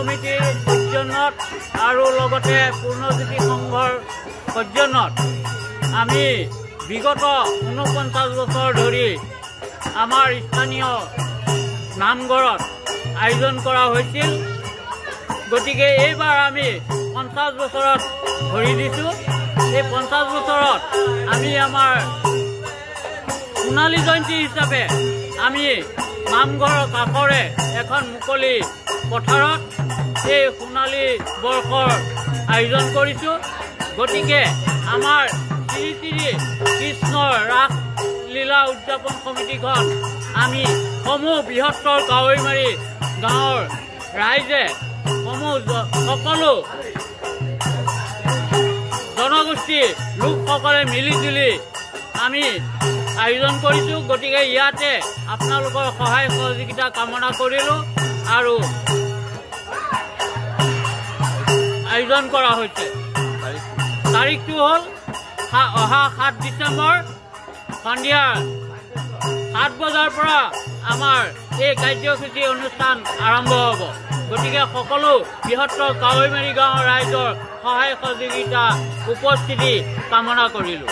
কমিটিৰ সৌজন্যত আৰু লগতে পূৰ্ণজ্যোতি সংঘৰ সৌজন্যত আমি বিগত ৪৯ বছৰ ধৰি আমাৰ স্থানীয় নামঘৰত আয়োজন কৰা হৈছিল। গতিকে এইবাৰ আমি ৫০ বছৰত ভৰি দিছোঁ। এই ৫০ বছৰত আমি আমাৰ সোণালী জয়ন্তী হিচাপে আমি নামঘৰৰ কাষৰে এখন মুকলি পথাৰত এই সোণালী বৰ্ষৰ আয়োজন কৰিছোঁ। গতিকে আমাৰ শ্ৰী শ্ৰী কৃষ্ণৰ ৰাসলীলা উদযাপন সমিতিখন আমি সমূহ বৃহত্তৰ কাৱৈমাৰী গাঁৱৰ ৰাইজে সকলো জনগোষ্ঠীৰ লোকসকলে মিলিজুলি আমি আয়োজন কৰিছোঁ। গতিকে ইয়াতে আপোনালোকৰ সহায় সহযোগিতা কামনা কৰিলোঁ আৰু আয়োজন কৰা হৈছে। তাৰিখটো হ'ল অহা ৭ ডিচেম্বৰ সন্ধিয়া ৭ বজাৰ পৰা আমাৰ এই কাৰ্যসূচী অনুষ্ঠান আৰম্ভ হ'ব। গতিকে সকলো বৃহত্তৰ কাৱৈমাৰী গাঁৱৰ ৰাইজৰ সহায় সহযোগিতা উপস্থিতি কামনা কৰিলোঁ।